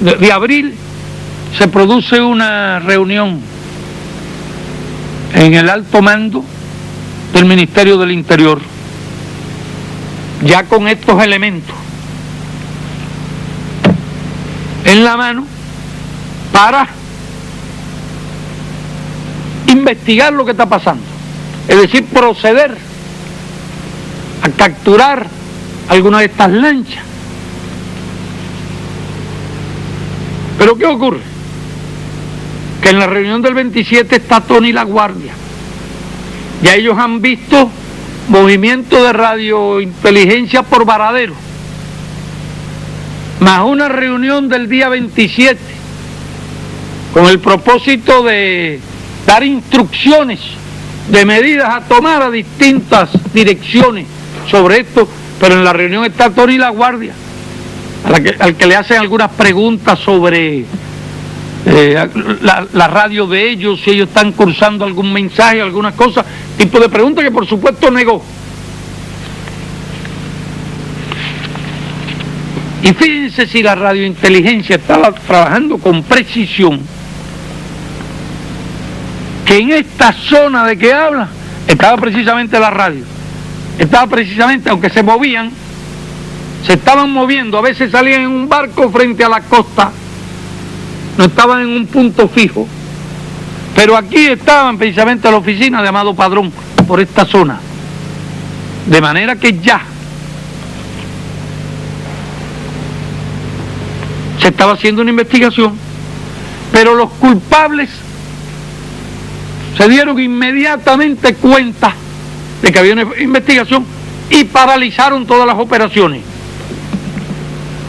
de abril se produce una reunión en el alto mando del Ministerio del Interior, ya con estos elementos en la mano, para investigar lo que está pasando, es decir, proceder a capturar alguna de estas lanchas. Pero ¿qué ocurre? Que en la reunión del 27 está Tony La Guardia. Ya ellos han visto movimiento de radiointeligencia por Varadero, más una reunión del día 27 con el propósito de dar instrucciones de medidas a tomar a distintas direcciones sobre esto. Pero en la reunión está Tony La Guardia, al que le hacen algunas preguntas sobre la radio de ellos, si ellos están cursando algún mensaje, alguna cosa, tipo de preguntas que por supuesto negó. Y fíjense si la radiointeligencia estaba trabajando con precisión, que en esta zona de que habla estaba precisamente la radio, estaba precisamente, aunque se movían, se estaban moviendo, a veces salían en un barco frente a la costa, no estaban en un punto fijo, pero aquí estaban precisamente la oficina de Amado Padrón, por esta zona, de manera que ya se estaba haciendo una investigación, pero los culpables se dieron inmediatamente cuenta de que había una investigación y paralizaron todas las operaciones.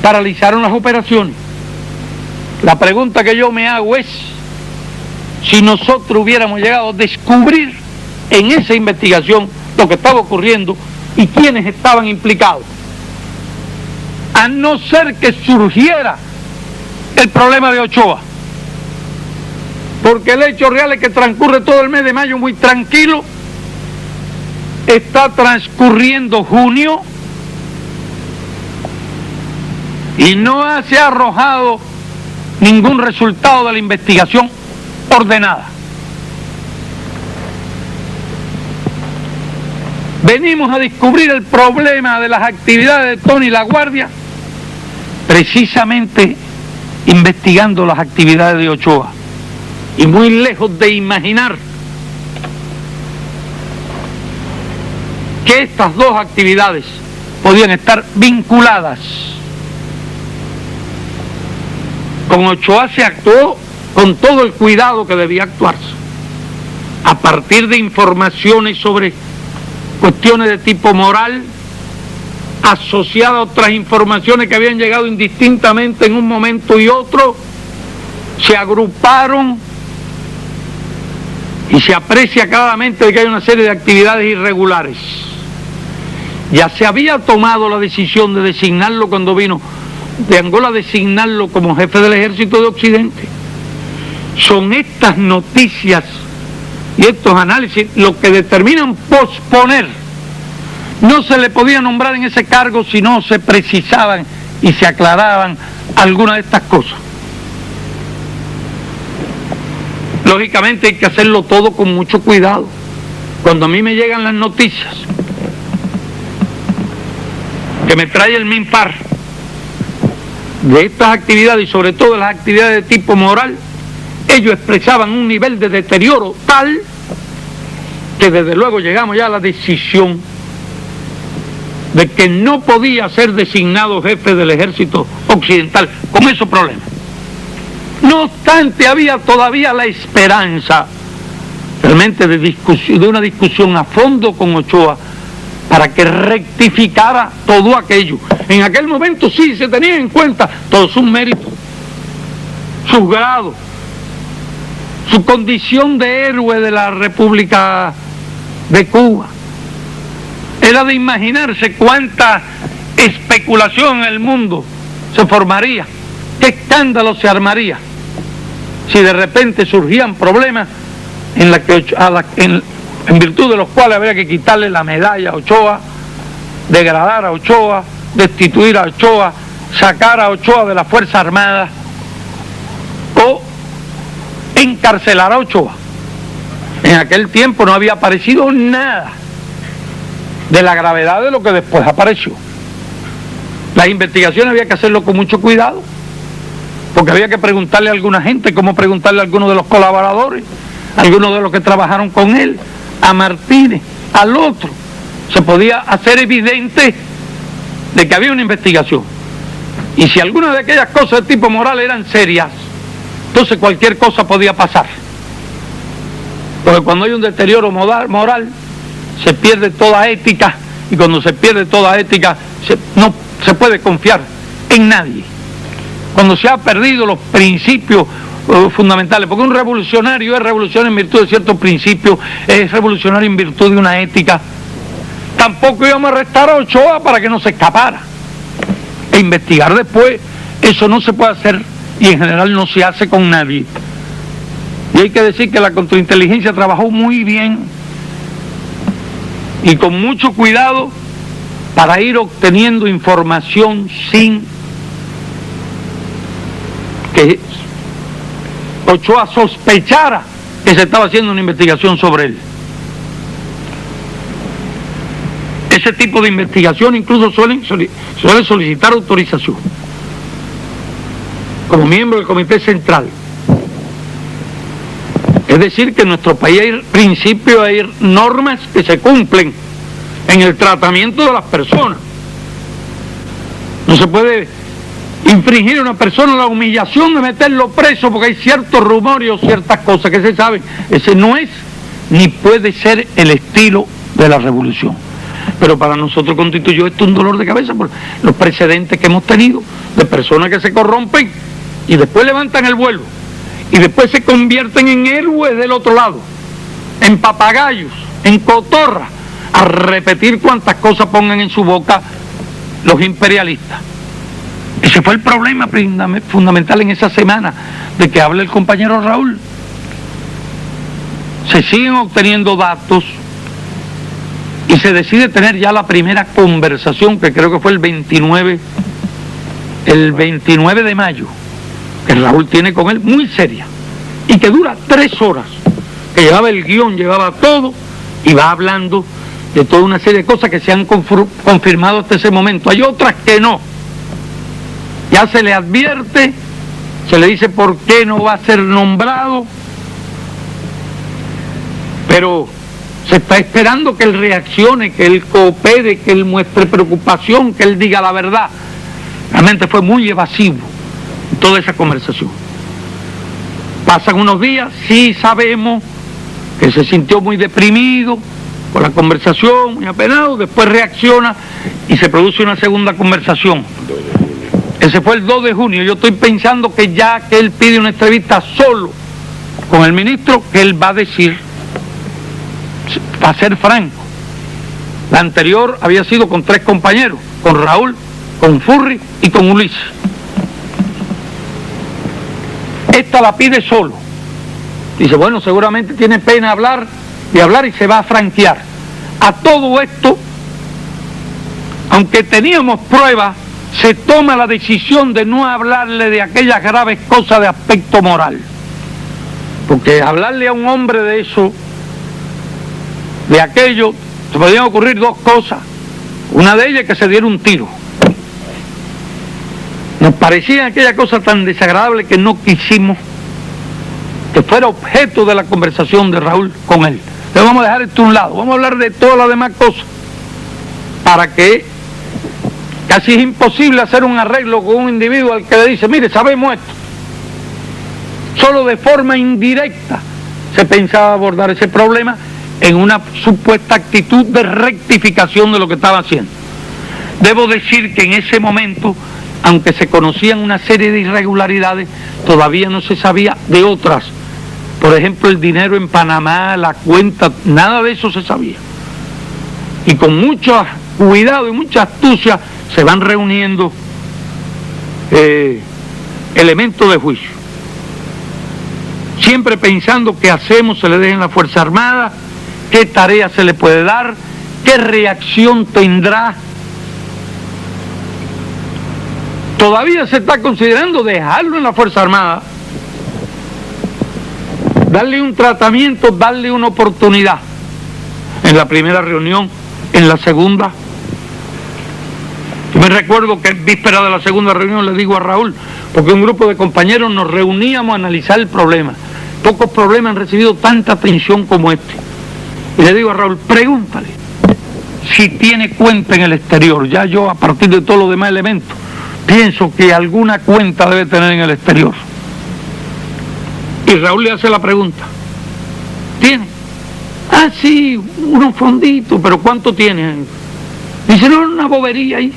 Paralizaron las operaciones. La pregunta que yo me hago es, si nosotros hubiéramos llegado a descubrir en esa investigación lo que estaba ocurriendo y quiénes estaban implicados, a no ser que surgiera el problema de Ochoa, porque el hecho real es que transcurre todo el mes de mayo muy tranquilo, está transcurriendo junio y no se ha arrojado ningún resultado de la investigación ordenada. Venimos a descubrir el problema de las actividades de Tony La Guardia precisamente investigando las actividades de Ochoa, y muy lejos de imaginar que estas dos actividades podían estar vinculadas. Con Ochoa se actuó con todo el cuidado que debía actuarse, a partir de informaciones sobre cuestiones de tipo moral, asociadas a otras informaciones que habían llegado indistintamente en un momento y otro, se agruparon y se aprecia claramente que hay una serie de actividades irregulares. Ya se había tomado la decisión de designarlo cuando vino de Angola, designarlo como jefe del ejército de Occidente. Son estas noticias y estos análisis los que determinan posponer. No se le podía nombrar en ese cargo si no se precisaban y se aclaraban algunas de estas cosas. Lógicamente hay que hacerlo todo con mucho cuidado. Cuando a mí me llegan las noticias que me trae el MINPAR de estas actividades y sobre todo de las actividades de tipo moral, ellos expresaban un nivel de deterioro tal que desde luego llegamos ya a la decisión de que no podía ser designado jefe del ejército occidental con esos problemas. No obstante, había todavía la esperanza realmente de una discusión a fondo con Ochoa para que rectificara todo aquello. En aquel momento sí se tenían en cuenta todos sus méritos, sus grados, su condición de héroe de la República de Cuba. Era de imaginarse cuánta especulación en el mundo se formaría, qué escándalo se armaría si de repente surgían problemas en virtud de los cuales habría que quitarle la medalla a Ochoa, degradar a Ochoa, destituir a Ochoa, sacar a Ochoa de las Fuerzas Armadas encarcelar a Ochoa. En aquel tiempo no había aparecido nada de la gravedad de lo que después apareció. Las investigaciones había que hacerlo con mucho cuidado, porque había que preguntarle a alguna gente, como preguntarle a algunos de los colaboradores, a algunos de los que trabajaron con él, a Martínez, al otro. Se podía hacer evidente de que había una investigación. Y si alguna de aquellas cosas de tipo moral eran serias, entonces cualquier cosa podía pasar. Porque cuando hay un deterioro moral, se pierde toda ética, y cuando se pierde toda ética, no se puede confiar en nadie. Cuando se han perdido los principios fundamentales, porque un revolucionario es revolucionario en virtud de ciertos principios, es revolucionario en virtud de una ética. Tampoco íbamos a arrestar a Ochoa para que no se escapara. E investigar después, eso no se puede hacer, y en general no se hace con nadie. Y hay que decir que la contrainteligencia trabajó muy bien y con mucho cuidado para ir obteniendo información sin que Ochoa sospechara que se estaba haciendo una investigación sobre él. Ese tipo de investigación incluso suele solicitar autorización como miembro del Comité Central. Es decir, que en nuestro país hay principios, hay normas que se cumplen en el tratamiento de las personas. No se puede infringir a una persona la humillación de meterlo preso porque hay ciertos rumores o ciertas cosas que se saben. Ese no es ni puede ser el estilo de la revolución. Pero para nosotros constituyó esto un dolor de cabeza por los precedentes que hemos tenido de personas que se corrompen y después levantan el vuelo y después se convierten en héroes del otro lado, en papagayos, en cotorras, a repetir cuantas cosas pongan en su boca los imperialistas. Ese fue el problema fundamental en esa semana de que habla el compañero Raúl. Se siguen obteniendo datos y se decide tener ya la primera conversación, que creo que fue el 29 de mayo, que Raúl tiene con él, muy seria, y que dura 3 horas, que llevaba el guión, llevaba todo, y va hablando de toda una serie de cosas que se han confirmado hasta ese momento. Hay otras que no. Ya se le advierte, se le dice por qué no va a ser nombrado, pero se está esperando que él reaccione, que él coopere, que él muestre preocupación, que él diga la verdad. Realmente fue muy evasivo toda esa conversación. Pasan unos días, sí sabemos que se sintió muy deprimido por la conversación, muy apenado, después reacciona y se produce una segunda conversación. Ese fue el 2 de junio. Yo estoy pensando que ya que él pide una entrevista solo con el ministro, que él va a decir, para ser franco. La anterior había sido con 3 compañeros, con Raúl, con Furri y con Ulises. Esta la pide solo. Dice, bueno, seguramente tiene pena hablar y se va a franquear. A todo esto, aunque teníamos pruebas, se toma la decisión de no hablarle de aquellas graves cosas de aspecto moral. Porque hablarle a un hombre de eso, de aquello, se podían ocurrir 2 cosas. Una de ellas es que se diera un tiro. Nos parecía aquella cosa tan desagradable que no quisimos que fuera objeto de la conversación de Raúl con él. Le vamos a dejar esto a un lado, vamos a hablar de todas las demás cosas, para que casi es imposible hacer un arreglo con un individuo al que le dice, mire, sabemos esto. Solo de forma indirecta se pensaba abordar ese problema en una supuesta actitud de rectificación de lo que estaba haciendo. Debo decir que en ese momento, aunque se conocían una serie de irregularidades, todavía no se sabía de otras. Por ejemplo, el dinero en Panamá, la cuenta, nada de eso se sabía. Y con mucho cuidado y mucha astucia se van reuniendo elementos de juicio. Siempre pensando qué hacemos, se le deja en la Fuerza Armada, qué tarea se le puede dar, qué reacción tendrá. Todavía se está considerando dejarlo en la Fuerza Armada, darle un tratamiento, darle una oportunidad. En la primera reunión, en la segunda. Yo me recuerdo que en víspera de la segunda reunión le digo a Raúl, porque un grupo de compañeros nos reuníamos a analizar el problema. Pocos problemas han recibido tanta atención como este. Y le digo a Raúl, pregúntale si tiene cuenta en el exterior. Ya yo, a partir de todos los demás elementos, pienso que alguna cuenta debe tener en el exterior. Y Raúl le hace la pregunta, ¿tiene? Ah, sí, unos fonditos, pero ¿cuánto tiene? Dice, no, una bobería ahí.